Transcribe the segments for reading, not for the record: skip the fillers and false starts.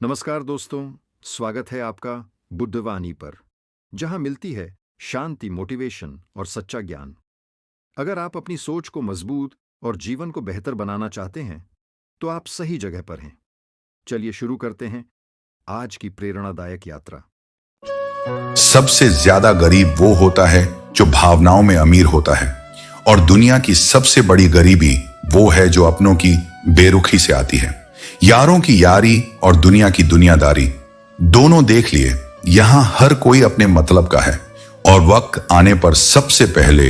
नमस्कार दोस्तों, स्वागत है आपका बुद्धवाणी पर, जहां मिलती है शांति, मोटिवेशन और सच्चा ज्ञान। अगर आप अपनी सोच को मजबूत और जीवन को बेहतर बनाना चाहते हैं, तो आप सही जगह पर हैं। चलिए शुरू करते हैं आज की प्रेरणादायक यात्रा। सबसे ज्यादा गरीब वो होता है जो भावनाओं में अमीर होता है, और दुनिया की सबसे बड़ी गरीबी वो है जो अपनों की बेरुखी से आती है। यारों की यारी और दुनिया की दुनियादारी दोनों देख लिए, यहां हर कोई अपने मतलब का है और वक्त आने पर सबसे पहले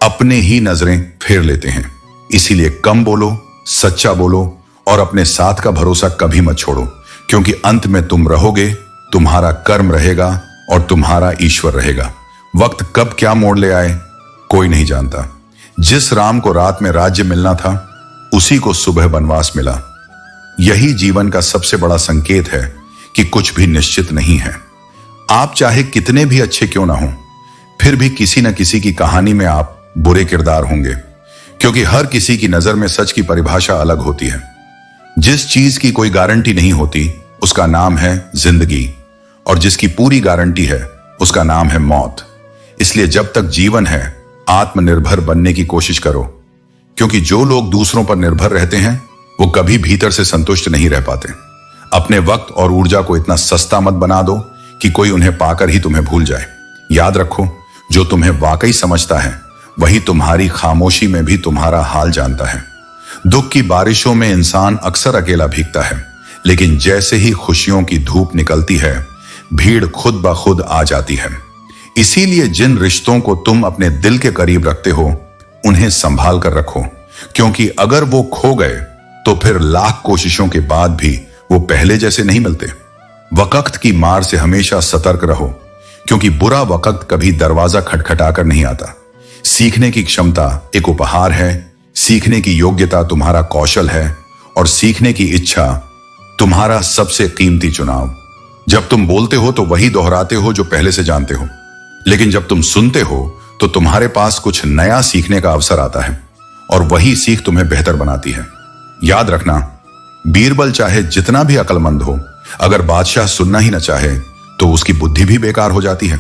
अपने ही नजरें फेर लेते हैं। इसीलिए कम बोलो, सच्चा बोलो और अपने साथ का भरोसा कभी मत छोड़ो, क्योंकि अंत में तुम रहोगे, तुम्हारा कर्म रहेगा और तुम्हारा ईश्वर रहेगा। वक्त कब क्या मोड़ ले आए कोई नहीं जानता। जिस राम को रात में राज्य मिलना था, उसी को सुबह वनवास मिला। यही जीवन का सबसे बड़ा संकेत है कि कुछ भी निश्चित नहीं है। आप चाहे कितने भी अच्छे क्यों ना हो, फिर भी किसी न किसी की कहानी में आप बुरे किरदार होंगे, क्योंकि हर किसी की नजर में सच की परिभाषा अलग होती है। जिस चीज की कोई गारंटी नहीं होती, उसका नाम है जिंदगी, और जिसकी पूरी गारंटी है, उसका नाम है मौत। इसलिए जब तक जीवन है, आत्मनिर्भर बनने की कोशिश करो, क्योंकि जो लोग दूसरों पर निर्भर रहते हैं, वो कभी भीतर से संतुष्ट नहीं रह पाते। अपने वक्त और ऊर्जा को इतना सस्ता मत बना दो कि कोई उन्हें पाकर ही तुम्हें भूल जाए। याद रखो, जो तुम्हें वाकई समझता है, वही तुम्हारी खामोशी में भी तुम्हारा हाल जानता है। दुख की बारिशों में इंसान अक्सर अकेला भीगता है, लेकिन जैसे ही खुशियों की धूप निकलती है, भीड़ खुद ब खुद आ जाती है। इसीलिए जिन रिश्तों को तुम अपने दिल के करीब रखते हो, उन्हें संभाल कर रखो, क्योंकि अगर वो खो गए तो फिर लाख कोशिशों के बाद भी वो पहले जैसे नहीं मिलते। वक्त की मार से हमेशा सतर्क रहो, क्योंकि बुरा वक्त कभी दरवाजा खटखटाकर नहीं आता। सीखने की क्षमता एक उपहार है, सीखने की योग्यता तुम्हारा कौशल है, और सीखने की इच्छा तुम्हारा सबसे कीमती चुनाव। जब तुम बोलते हो तो वही दोहराते हो जो पहले से जानते हो, लेकिन जब तुम सुनते हो तो तुम्हारे पास कुछ नया सीखने का अवसर आता है, और वही सीख तुम्हें बेहतर बनाती है। याद रखना, बीरबल चाहे जितना भी अक्लमंद हो, अगर बादशाह सुनना ही ना चाहे तो उसकी बुद्धि भी बेकार हो जाती है।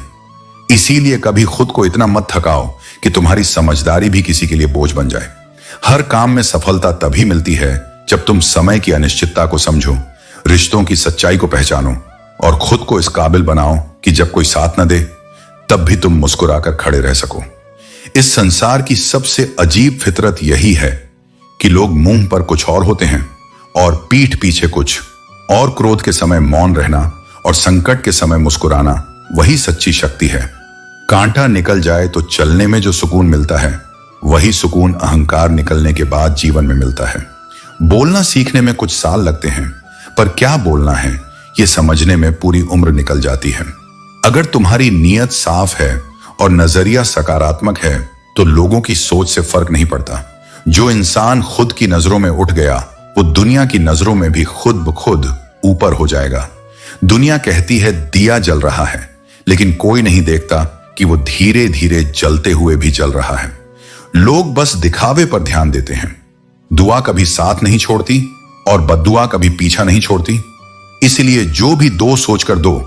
इसीलिए कभी खुद को इतना मत थकाओ कि तुम्हारी समझदारी भी किसी के लिए बोझ बन जाए। हर काम में सफलता तभी मिलती है जब तुम समय की अनिश्चितता को समझो, रिश्तों की सच्चाई को पहचानो और खुद को इस काबिल बनाओ कि जब कोई साथ न दे, तब भी तुम मुस्कुराकर खड़े रह सको। इस संसार की सबसे अजीब फितरत यही है कि लोग मुंह पर कुछ और होते हैं और पीठ पीछे कुछ और। क्रोध के समय मौन रहना और संकट के समय मुस्कुराना, वही सच्ची शक्ति है। कांटा निकल जाए तो चलने में जो सुकून मिलता है, वही सुकून अहंकार निकलने के बाद जीवन में मिलता है। बोलना सीखने में कुछ साल लगते हैं, पर क्या बोलना है ये समझने में पूरी उम्र निकल जाती है। अगर तुम्हारी नीयत साफ है और नजरिया सकारात्मक है, तो लोगों की सोच से फर्क नहीं पड़ता। जो इंसान खुद की नजरों में उठ गया, वो दुनिया की नजरों में भी खुद ब खुद ऊपर हो जाएगा। दुनिया कहती है दिया जल रहा है, लेकिन कोई नहीं देखता कि वो धीरे धीरे जलते हुए भी जल रहा है। लोग बस दिखावे पर ध्यान देते हैं। दुआ कभी साथ नहीं छोड़ती और बद्दुआ कभी पीछा नहीं छोड़ती। इसलिए जो भी दो सोचकर दो,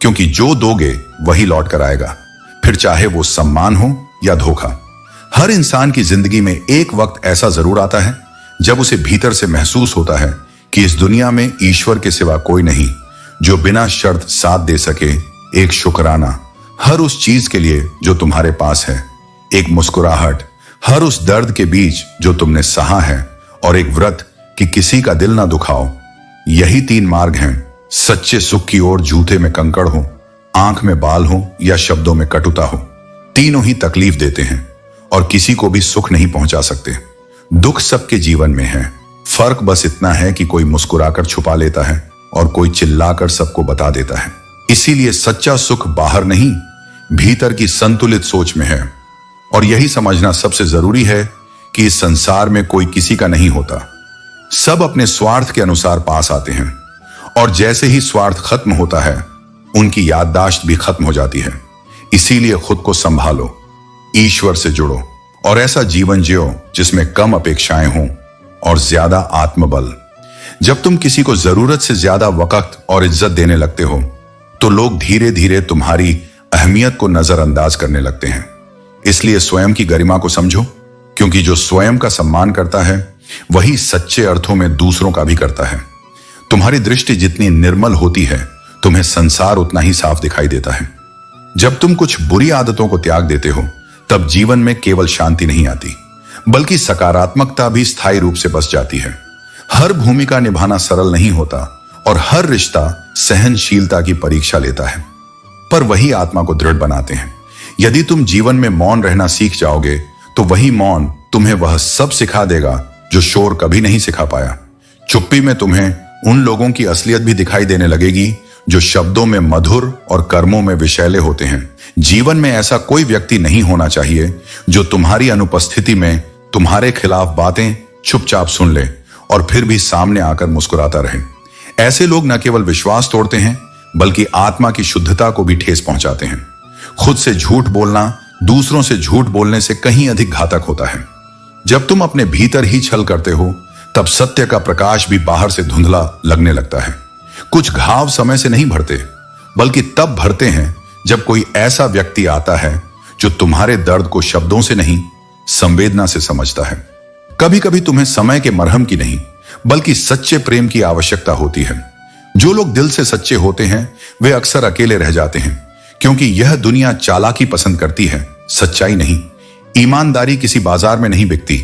क्योंकि जो दोगे वही लौट कर आएगा, फिर चाहे वो सम्मान हो या धोखा। हर इंसान की जिंदगी में एक वक्त ऐसा जरूर आता है जब उसे भीतर से महसूस होता है कि इस दुनिया में ईश्वर के सिवा कोई नहीं जो बिना शर्त साथ दे सके। एक शुक्राना हर उस चीज के लिए जो तुम्हारे पास है, एक मुस्कुराहट हर उस दर्द के बीच जो तुमने सहा है, और एक व्रत कि किसी का दिल ना दुखाओ। यही 3 मार्ग हैं सच्चे सुख की ओर। जूते में कंकड़ हो, आंख में बाल हो या शब्दों में कटुता हो, तीनों ही तकलीफ देते हैं और किसी को भी सुख नहीं पहुंचा सकते। दुख सबके जीवन में है, फर्क बस इतना है कि कोई मुस्कुराकर छुपा लेता है और कोई चिल्लाकर सबको बता देता है। इसीलिए सच्चा सुख बाहर नहीं, भीतर की संतुलित सोच में है। और यही समझना सबसे जरूरी है कि इस संसार में कोई किसी का नहीं होता। सब अपने स्वार्थ के अनुसार पास आते हैं, और जैसे ही स्वार्थ खत्म होता है, उनकी याददाश्त भी खत्म हो जाती है। इसीलिए खुद को संभालो, ईश्वर से जुड़ो और ऐसा जीवन जियो जिसमें कम अपेक्षाएं हों और ज्यादा आत्मबल। जब तुम किसी को जरूरत से ज्यादा वक्त और इज्जत देने लगते हो तो लोग धीरे धीरे तुम्हारी अहमियत को नजरअंदाज करने लगते हैं। इसलिए स्वयं की गरिमा को समझो, क्योंकि जो स्वयं का सम्मान करता है वही सच्चे अर्थों में दूसरों का भी करता है। तुम्हारी दृष्टि जितनी निर्मल होती है तुम्हें संसार उतना ही साफ दिखाई देता है। जब तुम कुछ बुरी आदतों को त्याग देते हो तब जीवन में केवल शांति नहीं आती बल्कि सकारात्मकता भी स्थायी रूप से बस जाती है। हर भूमिका निभाना सरल नहीं होता और हर रिश्ता सहनशीलता की परीक्षा लेता है, पर वही आत्मा को दृढ़ बनाते हैं। यदि तुम जीवन में मौन रहना सीख जाओगे तो वही मौन तुम्हें वह सब सिखा देगा जो शोर कभी नहीं सिखा पाया। चुप्पी में तुम्हें उन लोगों की असलियत भी दिखाई देने लगेगी जो शब्दों में मधुर और कर्मों में विषैले होते हैं। जीवन में ऐसा कोई व्यक्ति नहीं होना चाहिए जो तुम्हारी अनुपस्थिति में तुम्हारे खिलाफ बातें चुपचाप सुन ले और फिर भी सामने आकर मुस्कुराता रहे। ऐसे लोग न केवल विश्वास तोड़ते हैं बल्कि आत्मा की शुद्धता को भी ठेस पहुंचाते हैं। खुद से झूठ बोलना दूसरों से झूठ बोलने से कहीं अधिक घातक होता है। जब तुम अपने भीतर ही छल करते हो तब सत्य का प्रकाश भी बाहर से धुंधला लगने लगता है। कुछ घाव समय से नहीं भरते बल्कि तब भरते हैं जब कोई ऐसा व्यक्ति आता है जो तुम्हारे दर्द को शब्दों से नहीं संवेदना से समझता है। कभी कभी तुम्हें समय के मरहम की नहीं बल्कि सच्चे प्रेम की आवश्यकता होती है। जो लोग दिल से सच्चे होते हैं वे अक्सर अकेले रह जाते हैं, क्योंकि यह दुनिया चालाकी पसंद करती है, सच्चाई नहीं। ईमानदारी किसी बाजार में नहीं बिकती,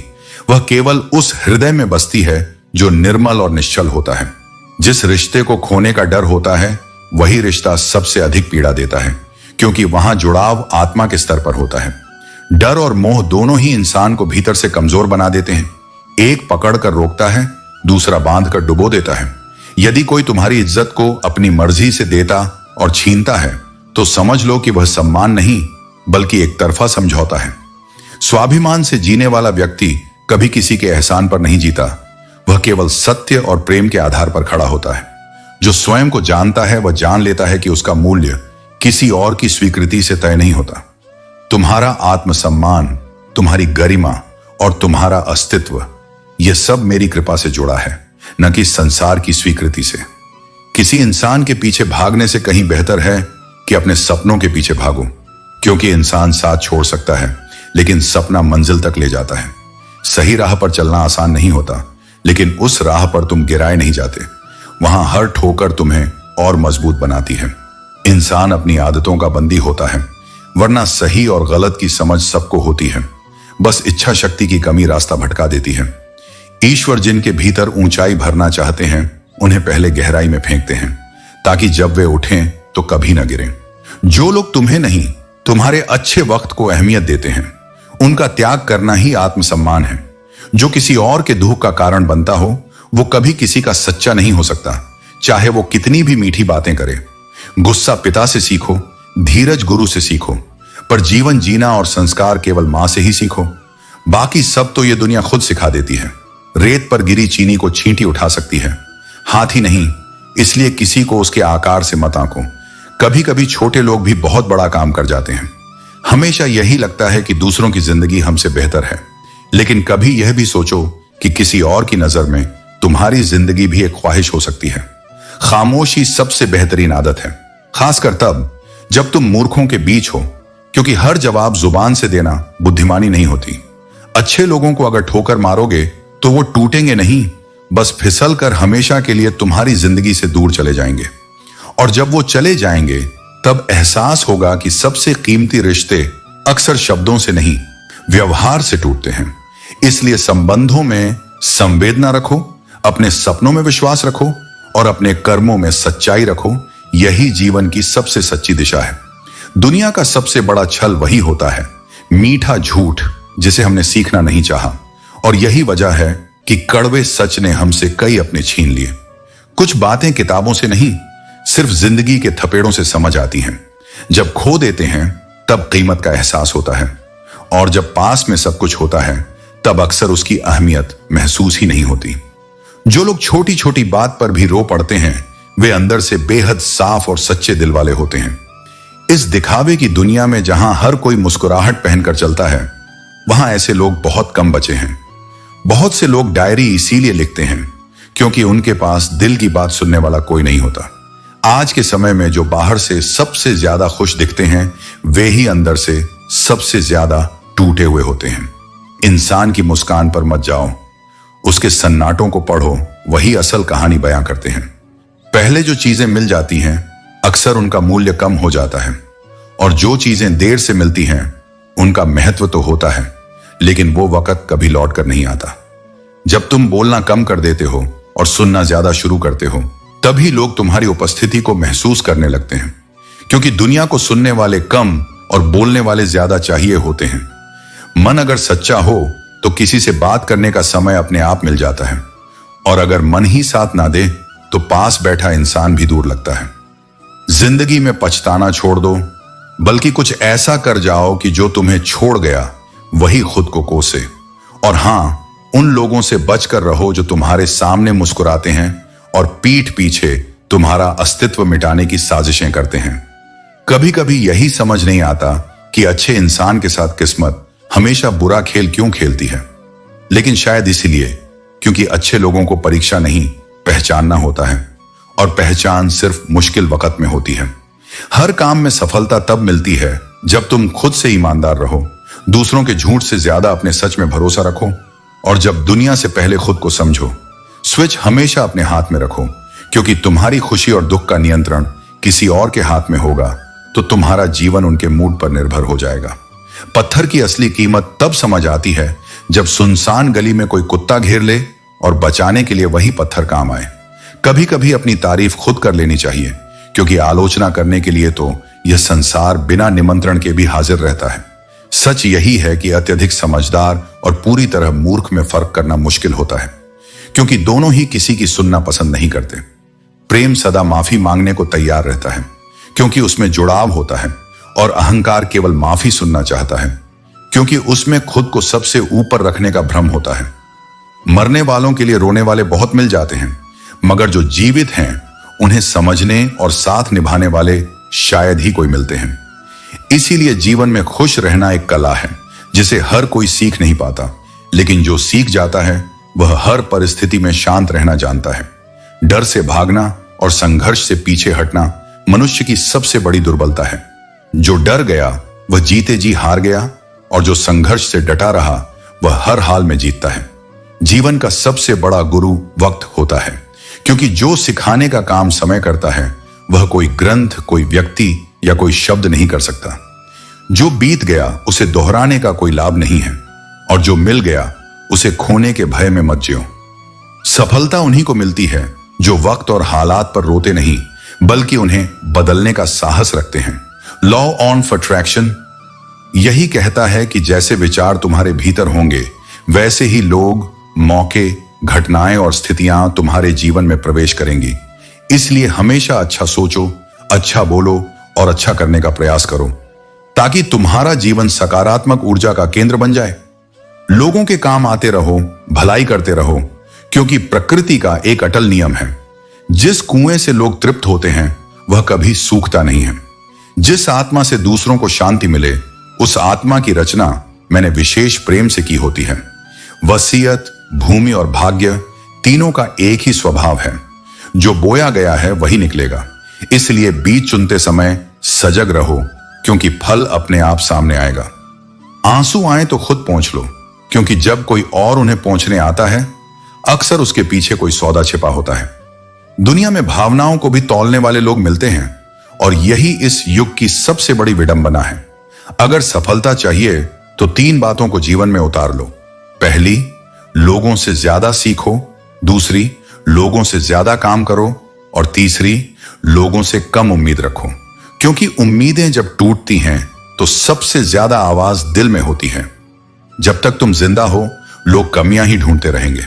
वह केवल उस हृदय में बसती है जो निर्मल और निश्चल होता है। जिस रिश्ते को खोने का डर होता है वही रिश्ता सबसे अधिक पीड़ा देता है, क्योंकि वहां जुड़ाव आत्मा के स्तर पर होता है। डर और मोह दोनों ही इंसान को भीतर से कमजोर बना देते हैं। एक पकड़ कर रोकता है, दूसरा बांध कर डुबो देता है। यदि कोई तुम्हारी इज्जत को अपनी मर्जी से देता और छीनता है तो समझ लो कि वह सम्मान नहीं बल्कि एक तरफा समझौता है। स्वाभिमान से जीने वाला व्यक्ति कभी किसी के एहसान पर नहीं जीता, वह केवल सत्य और प्रेम के आधार पर खड़ा होता है। जो स्वयं को जानता है वह जान लेता है कि उसका मूल्य किसी और की स्वीकृति से तय नहीं होता। तुम्हारा आत्मसम्मान, तुम्हारी गरिमा और तुम्हारा अस्तित्व, यह सब मेरी कृपा से जुड़ा है, न कि संसार की स्वीकृति से। किसी इंसान के पीछे भागने से कहीं बेहतर है कि अपने सपनों के पीछे भागो, क्योंकि इंसान साथ छोड़ सकता है लेकिन सपना मंजिल तक ले जाता है। सही राह पर चलना आसान नहीं होता, लेकिन उस राह पर तुम गिराए नहीं जाते। वहां हर ठोकर तुम्हें और मजबूत बनाती है। इंसान अपनी आदतों का बंदी होता है, वरना सही और गलत की समझ सबको होती है। बस इच्छा शक्ति की कमी रास्ता भटका देती है। ईश्वर जिनके भीतर ऊंचाई भरना चाहते हैं उन्हें पहले गहराई में फेंकते हैं, ताकि जब वे उठें तो कभी ना गिरें। जो लोग तुम्हें नहीं, तुम्हारे अच्छे वक्त को अहमियत देते हैं, उनका त्याग करना ही आत्मसम्मान है। जो किसी और के दुख का कारण बनता हो वो कभी किसी का सच्चा नहीं हो सकता, चाहे वो कितनी भी मीठी बातें करे। गुस्सा पिता से सीखो, धीरज गुरु से सीखो, पर जीवन जीना और संस्कार केवल मां से ही सीखो। बाकी सब तो ये दुनिया खुद सिखा देती है। रेत पर गिरी चीनी को छींटी उठा सकती है, हाथी नहीं। इसलिए किसी को उसके आकार से मत आंको। कभी कभी छोटे लोग भी बहुत बड़ा काम कर जाते हैं। हमेशा यही लगता है कि दूसरों की जिंदगी हमसे बेहतर है, लेकिन कभी यह भी सोचो कि किसी और की नजर में तुम्हारी जिंदगी भी एक ख्वाहिश हो सकती है। खामोशी सबसे बेहतरीन आदत है, खासकर तब जब तुम मूर्खों के बीच हो, क्योंकि हर जवाब जुबान से देना बुद्धिमानी नहीं होती। अच्छे लोगों को अगर ठोकर मारोगे तो वो टूटेंगे नहीं, बस फिसल कर हमेशा के लिए तुम्हारी जिंदगी से दूर चले जाएंगे। और जब वो चले जाएंगे तब एहसास होगा कि सबसे कीमती रिश्ते अक्सर शब्दों से नहीं, व्यवहार से टूटते हैं। इसलिए संबंधों में संवेदना रखो, अपने सपनों में विश्वास रखो और अपने कर्मों में सच्चाई रखो। यही जीवन की सबसे सच्ची दिशा है। दुनिया का सबसे बड़ा छल वही होता है, मीठा झूठ, जिसे हमने सीखना नहीं चाहा। और यही वजह है कि कड़वे सच ने हमसे कई अपने छीन लिए। कुछ बातें किताबों से नहीं, सिर्फ जिंदगी के थपेड़ों से समझ आती हैं। जब खो देते हैं तब कीमत का एहसास होता है, और जब पास में सब कुछ होता है तब अक्सर उसकी अहमियत महसूस ही नहीं होती। जो लोग छोटी छोटी बात पर भी रो पड़ते हैं वे अंदर से बेहद साफ और सच्चे दिल वाले होते हैं। इस दिखावे की दुनिया में जहां हर कोई मुस्कुराहट पहनकर चलता है, वहां ऐसे लोग बहुत कम बचे हैं। बहुत से लोग डायरी इसीलिए लिखते हैं क्योंकि उनके पास दिल की बात सुनने वाला कोई नहीं होता। आज के समय में जो बाहर से सबसे ज्यादा खुश दिखते हैं वे ही अंदर से सबसे ज्यादा टूटे हुए होते हैं। इंसान की मुस्कान पर मत जाओ, उसके सन्नाटों को पढ़ो, वही असल कहानी बयां करते हैं। पहले जो चीजें मिल जाती हैं अक्सर उनका मूल्य कम हो जाता है, और जो चीजें देर से मिलती हैं उनका महत्व तो होता है, लेकिन वो वक्त कभी लौट कर नहीं आता। जब तुम बोलना कम कर देते हो और सुनना ज्यादा शुरू करते हो, तभी लोग तुम्हारी उपस्थिति को महसूस करने लगते हैं, क्योंकि दुनिया को सुनने वाले कम और बोलने वाले ज्यादा चाहिए होते हैं। मन अगर सच्चा हो तो किसी से बात करने का समय अपने आप मिल जाता है, और अगर मन ही साथ ना दे तो पास बैठा इंसान भी दूर लगता है। जिंदगी में पछताना छोड़ दो, बल्कि कुछ ऐसा कर जाओ कि जो तुम्हें छोड़ गया वही खुद को कोसे। और हां, उन लोगों से बचकर रहो जो तुम्हारे सामने मुस्कुराते हैं और पीठ पीछे तुम्हारा अस्तित्व मिटाने की साजिशें करते हैं। कभी कभी यही समझ नहीं आता कि अच्छे इंसान के साथ किस्मत हमेशा बुरा खेल क्यों खेलती है, लेकिन शायद इसीलिए क्योंकि अच्छे लोगों को परीक्षा नहीं पहचानना होता है, और पहचान सिर्फ मुश्किल वक्त में होती है। हर काम में सफलता तब मिलती है जब तुम खुद से ईमानदार रहो, दूसरों के झूठ से ज्यादा अपने सच में भरोसा रखो, और जब दुनिया से पहले खुद को समझो। स्विच हमेशा अपने हाथ में रखो, क्योंकि तुम्हारी खुशी और दुख का नियंत्रण किसी और के हाथ में होगा तो तुम्हारा जीवन उनके मूड पर निर्भर हो जाएगा। पत्थर की असली कीमत तब समझ आती है जब सुनसान गली में कोई कुत्ता घेर ले और बचाने के लिए वही पत्थर काम आए। कभी कभी अपनी तारीफ खुद कर लेनी चाहिए, क्योंकि आलोचना करने के लिए तो यह संसार बिना निमंत्रण के भी हाजिर रहता है। सच यही है कि अत्यधिक समझदार और पूरी तरह मूर्ख में फर्क करना मुश्किल होता है, क्योंकि दोनों ही किसी की सुनना पसंद नहीं करते। प्रेम सदा माफी मांगने को तैयार रहता है, क्योंकि उसमें जुड़ाव होता है, और अहंकार केवल माफी सुनना चाहता है, क्योंकि उसमें खुद को सबसे ऊपर रखने का भ्रम होता है। मरने वालों के लिए रोने वाले बहुत मिल जाते हैं, मगर जो जीवित हैं उन्हें समझने और साथ निभाने वाले शायद ही कोई मिलते हैं। इसीलिए जीवन में खुश रहना एक कला है जिसे हर कोई सीख नहीं पाता, लेकिन जो सीख जाता है वह हर परिस्थिति में शांत रहना जानता है। डर से भागना और संघर्ष से पीछे हटना मनुष्य की सबसे बड़ी दुर्बलता है। जो डर गया वह जीते जी हार गया, और जो संघर्ष से डटा रहा वह हर हाल में जीतता है। जीवन का सबसे बड़ा गुरु वक्त होता है, क्योंकि जो सिखाने का काम समय करता है वह कोई ग्रंथ, कोई व्यक्ति या कोई शब्द नहीं कर सकता। जो बीत गया उसे दोहराने का कोई लाभ नहीं है, और जो मिल गया उसे खोने के भय में मत जियो। सफलता उन्हीं को मिलती है जो वक्त और हालात पर रोते नहीं, बल्कि उन्हें बदलने का साहस रखते हैं। लॉ ऑफ अट्रैक्शन यही कहता है कि जैसे विचार तुम्हारे भीतर होंगे वैसे ही लोग, मौके, घटनाएं और स्थितियां तुम्हारे जीवन में प्रवेश करेंगी। इसलिए हमेशा अच्छा सोचो, अच्छा बोलो और अच्छा करने का प्रयास करो, ताकि तुम्हारा जीवन सकारात्मक ऊर्जा का केंद्र बन जाए। लोगों के काम आते रहो, भलाई करते रहो, क्योंकि प्रकृति का एक अटल नियम है, जिस कुएं से लोग तृप्त होते हैं वह कभी सूखता नहीं है। जिस आत्मा से दूसरों को शांति मिले उस आत्मा की रचना मैंने विशेष प्रेम से की होती है। वसीयत, भूमि और भाग्य तीनों का एक ही स्वभाव है, जो बोया गया है वही निकलेगा। इसलिए बीज चुनते समय सजग रहो, क्योंकि फल अपने आप सामने आएगा। आंसू आए तो खुद पोंछ लो, क्योंकि जब कोई और उन्हें पोंछने आता है अक्सर उसके पीछे कोई सौदा छिपा होता है। दुनिया में भावनाओं को भी तौलने वाले लोग मिलते हैं, और यही इस युग की सबसे बड़ी विडंबना है। अगर सफलता चाहिए तो 3 बातों को जीवन में उतार लो। पहली, लोगों से ज्यादा सीखो। दूसरी, लोगों से ज्यादा काम करो। और तीसरी, लोगों से कम उम्मीद रखो, क्योंकि उम्मीदें जब टूटती हैं तो सबसे ज्यादा आवाज दिल में होती है। जब तक तुम जिंदा हो लोग कमियां ही ढूंढते रहेंगे,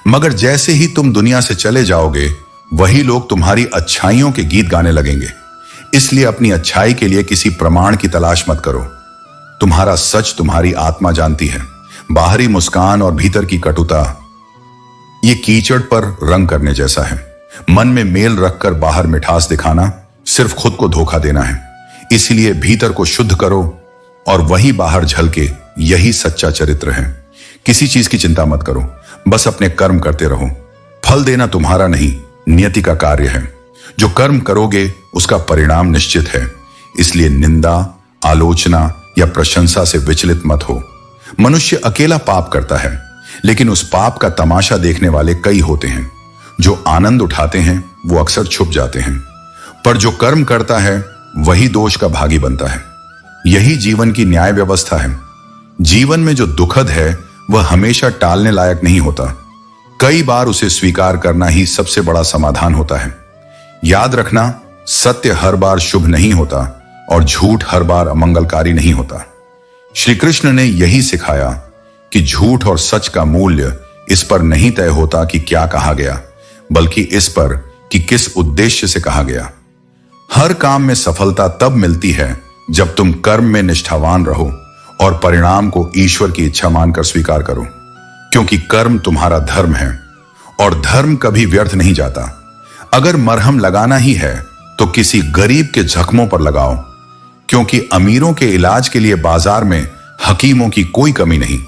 मगर जैसे ही तुम दुनिया से चले जाओगे वही लोग तुम्हारी अच्छाइयों के गीत गाने लगेंगे। इसलिए अपनी अच्छाई के लिए किसी प्रमाण की तलाश मत करो। तुम्हारा सच तुम्हारी आत्मा जानती है। बाहरी मुस्कान और भीतर की कटुता ये कीचड़ पर रंग करने जैसा है। मन में मेल रखकर बाहर मिठास दिखाना सिर्फ खुद को धोखा देना है। इसलिए भीतर को शुद्ध करो और वही बाहर झलके, यही सच्चा चरित्र है। किसी चीज की चिंता मत करो, बस अपने कर्म करते रहो। फल फल देना तुम्हारा नहीं, नियति का कार्य है। जो कर्म करोगे उसका परिणाम निश्चित है। इसलिए निंदा, आलोचना या प्रशंसा से विचलित मत हो। मनुष्य अकेला पाप करता है, लेकिन उस पाप का तमाशा देखने वाले कई होते हैं। जो आनंद उठाते हैं वो अक्सर छुप जाते हैं, पर जो कर्म करता है वही दोष का भागी बनता है। यही जीवन की न्याय व्यवस्था है। जीवन में जो दुखद है वह हमेशा टालने लायक नहीं होता। कई बार उसे स्वीकार करना ही सबसे बड़ा समाधान होता है। याद रखना, सत्य हर बार शुभ नहीं होता और झूठ हर बार अमंगलकारी नहीं होता। श्री कृष्ण ने यही सिखाया कि झूठ और सच का मूल्य इस पर नहीं तय होता कि क्या कहा गया, बल्कि इस पर कि किस उद्देश्य से कहा गया। हर काम में सफलता तब मिलती है जब तुम कर्म में निष्ठावान रहो और परिणाम को ईश्वर की इच्छा मानकर स्वीकार करो, क्योंकि कर्म तुम्हारा धर्म है और धर्म कभी व्यर्थ नहीं जाता। अगर मरहम लगाना ही है तो किसी गरीब के जख्मों पर लगाओ, क्योंकि अमीरों के इलाज के लिए बाजार में हकीमों की कोई कमी नहीं।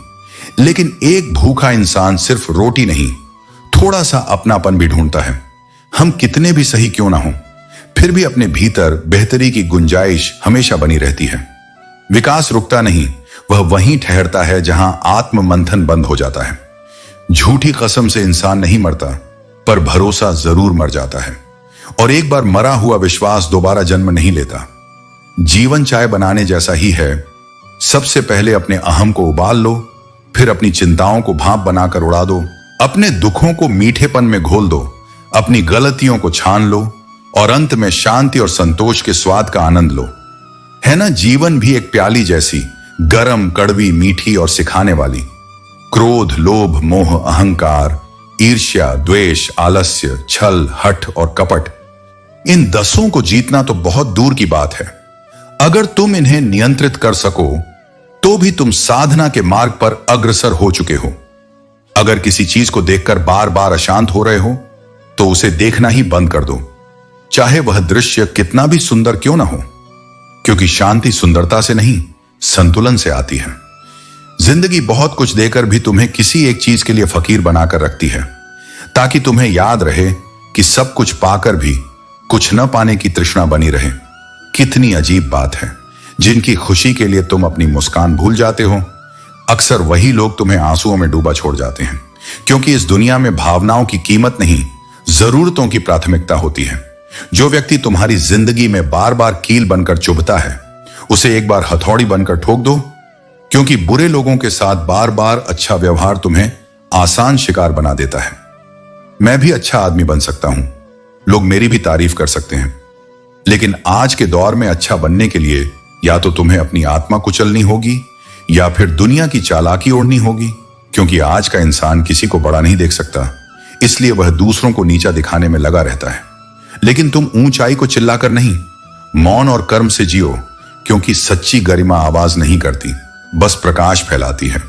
लेकिन एक भूखा इंसान सिर्फ रोटी नहीं, थोड़ा सा अपनापन भी ढूंढता है। हम कितने भी सही क्यों ना हो, फिर भी अपने भीतर बेहतरी की गुंजाइश हमेशा बनी रहती है। विकास रुकता नहीं, वह वहीं ठहरता है जहां आत्म मंथन बंद हो जाता है। झूठी कसम से इंसान नहीं मरता, पर भरोसा जरूर मर जाता है। और एक बार मरा हुआ विश्वास दोबारा जन्म नहीं लेता। जीवन चाय बनाने जैसा ही है। सबसे पहले अपने अहम को उबाल लो, फिर अपनी चिंताओं को भाप बनाकर उड़ा दो, अपने दुखों को मीठेपन में घोल दो, अपनी गलतियों को छान लो और अंत में शांति और संतोष के स्वाद का आनंद लो। है ना, जीवन भी एक प्याली जैसी, गरम, कड़वी, मीठी और सिखाने वाली। क्रोध, लोभ, मोह, अहंकार, ईर्ष्या, द्वेष, आलस्य, छल, हठ और कपट, इन 10 को जीतना तो बहुत दूर की बात है। अगर तुम इन्हें नियंत्रित कर सको तो भी तुम साधना के मार्ग पर अग्रसर हो चुके हो। अगर किसी चीज को देखकर बार बार अशांत हो रहे हो तो उसे देखना ही बंद कर दो, चाहे वह दृश्य कितना भी सुंदर क्यों ना हो, क्योंकि शांति सुंदरता से नहीं, संतुलन से आती है। जिंदगी बहुत कुछ देकर भी तुम्हें किसी एक चीज के लिए फकीर बनाकर रखती है, ताकि तुम्हें याद रहे कि सब कुछ पाकर भी कुछ न पाने की तृष्णा बनी रहे। कितनी अजीब बात है, जिनकी खुशी के लिए तुम अपनी मुस्कान भूल जाते हो, अक्सर वही लोग तुम्हें आंसुओं में डूबा छोड़ जाते हैं। क्योंकि इस दुनिया में भावनाओं की कीमत नहीं, जरूरतों की प्राथमिकता होती है। जो व्यक्ति तुम्हारी जिंदगी में बार बार कील बनकर चुभता है, उसे एक बार हथौड़ी बनकर ठोक दो, क्योंकि बुरे लोगों के साथ बार बार अच्छा व्यवहार तुम्हें आसान शिकार बना देता है। मैं भी अच्छा आदमी बन सकता हूं, लोग मेरी भी तारीफ कर सकते हैं, लेकिन आज के दौर में अच्छा बनने के लिए या तो तुम्हें अपनी आत्मा कुचलनी होगी या फिर दुनिया की चालाकी ओढ़नी होगी। क्योंकि आज का इंसान किसी को बड़ा नहीं देख सकता, इसलिए वह दूसरों को नीचा दिखाने में लगा रहता है। लेकिन तुम ऊंचाई को चिल्लाकर नहीं, मौन और कर्म से जियो, क्योंकि सच्ची गरिमा आवाज नहीं करती, बस प्रकाश फैलाती है।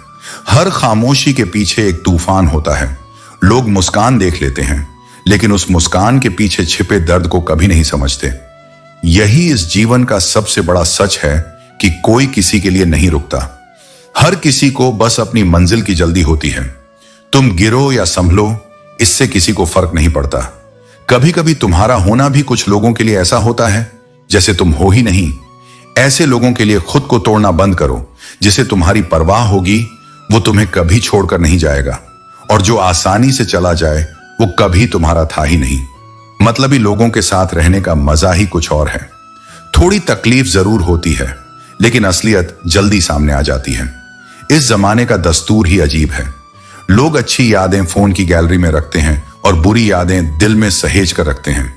हर खामोशी के पीछे एक तूफान होता है। लोग मुस्कान देख लेते हैं, लेकिन उस मुस्कान के पीछे छिपे दर्द को कभी नहीं समझते। यही इस जीवन का सबसे बड़ा सच है कि कोई किसी के लिए नहीं रुकता। हर किसी को बस अपनी मंजिल की जल्दी होती है। तुम गिरो या संभलो, इससे किसी को फर्क नहीं पड़ता। कभी कभी तुम्हारा होना भी कुछ लोगों के लिए ऐसा होता है जैसे तुम हो ही नहीं। ऐसे लोगों के लिए खुद को तोड़ना बंद करो। जिसे तुम्हारी परवाह होगी वो तुम्हें कभी छोड़कर नहीं जाएगा, और जो आसानी से चला जाए वो कभी तुम्हारा था ही नहीं। मतलबी लोगों के साथ रहने का मजा ही कुछ और है। थोड़ी तकलीफ जरूर होती है, लेकिन असलियत जल्दी सामने आ जाती है। इस जमाने का दस्तूर ही अजीब है। लोग अच्छी यादें फोन की गैलरी में रखते हैं और बुरी यादें दिल में सहेज कर रखते हैं।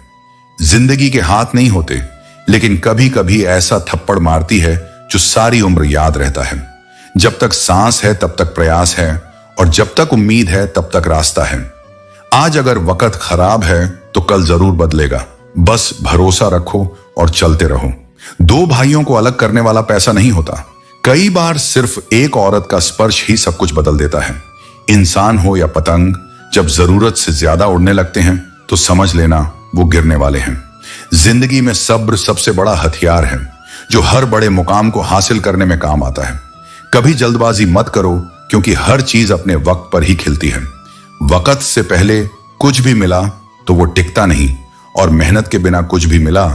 जिंदगी के हाथ नहीं होते, लेकिन कभी कभी ऐसा थप्पड़ मारती है जो सारी उम्र याद रहता है। जब तक सांस है तब तक प्रयास है, और जब तक उम्मीद है तब तक रास्ता है। आज अगर वक्त खराब है तो कल जरूर बदलेगा। बस भरोसा रखो और चलते रहो। 2 भाइयों को अलग करने वाला पैसा नहीं होता। कई बार सिर्फ एक औरत का स्पर्श ही सब कुछ बदल देता है। इंसान हो या पतंग, जब जरूरत से ज्यादा उड़ने लगते हैं तो समझ लेना वो गिरने वाले हैं। जिंदगी में सब्र सबसे बड़ा हथियार है, जो हर बड़े मुकाम को हासिल करने में काम आता है। कभी जल्दबाजी मत करो, क्योंकि हर चीज अपने वक्त पर ही खिलती है। वक्त से पहले कुछ भी मिला तो वो टिकता नहीं, और मेहनत के बिना कुछ भी मिला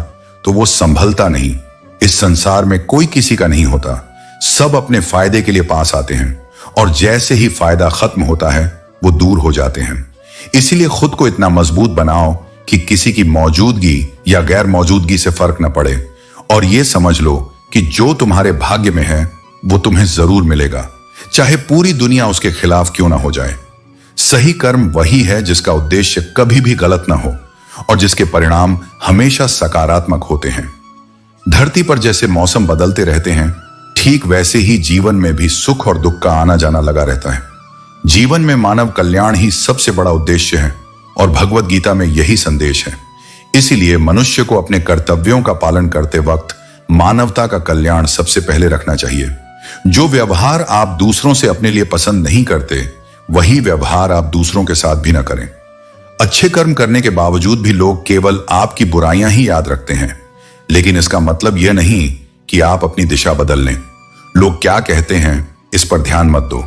तो वो संभलता नहीं। इस संसार में कोई किसी का नहीं होता, सब अपने फायदे के लिए पास आते हैं, और जैसे ही फायदा खत्म होता है वो दूर हो जाते हैं। इसीलिए खुद को इतना मजबूत बनाओ कि किसी की मौजूदगी या गैर मौजूदगी से फर्क न पड़े, और ये समझ लो कि जो तुम्हारे भाग्य में है वो तुम्हें जरूर मिलेगा, चाहे पूरी दुनिया उसके खिलाफ क्यों ना हो जाए। सही कर्म वही है जिसका उद्देश्य कभी भी गलत ना हो और जिसके परिणाम हमेशा सकारात्मक होते हैं। धरती पर जैसे मौसम बदलते रहते हैं, ठीक वैसे ही जीवन में भी सुख और दुख का आना जाना लगा रहता है। जीवन में मानव कल्याण ही सबसे बड़ा उद्देश्य है, और भगवत गीता में यही संदेश है। इसीलिए मनुष्य को अपने कर्तव्यों का पालन करते वक्त मानवता का कल्याण सबसे पहले रखना चाहिए। जो व्यवहार आप दूसरों से अपने लिए पसंद नहीं करते, वही व्यवहार आप दूसरों के साथ भी न करें। अच्छे कर्म करने के बावजूद भी लोग केवल आपकी बुराइयां ही याद रखते हैं, लेकिन इसका मतलब यह नहीं कि आप अपनी दिशा बदल लें। लोग क्या कहते हैं इस पर ध्यान मत दो,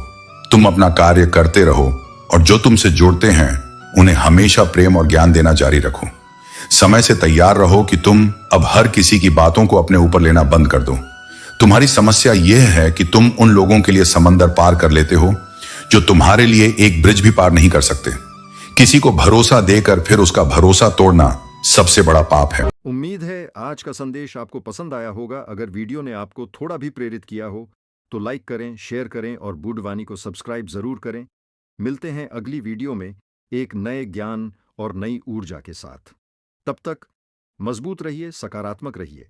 तुम अपना कार्य करते रहो, और जो तुमसे जुड़ते हैं उन्हें हमेशा प्रेम और ज्ञान देना जारी रखो। समय से तैयार रहो कि तुम अब हर किसी की बातों को अपने ऊपर लेना बंद कर दो। तुम्हारी समस्या यह है कि तुम उन लोगों के लिए समंदर पार कर लेते हो जो तुम्हारे लिए एक ब्रिज भी पार नहीं कर सकते। किसी को भरोसा देकर फिर उसका भरोसा तोड़ना सबसे बड़ा पाप है। उम्मीद है आज का संदेश आपको पसंद आया होगा। अगर वीडियो ने आपको थोड़ा भी प्रेरित किया हो तो लाइक करें, शेयर करें और बुद्धवाणी को सब्सक्राइब जरूर करें। मिलते हैं अगली वीडियो में एक नए ज्ञान और नई ऊर्जा के साथ। तब तक मजबूत रहिए, सकारात्मक रहिए।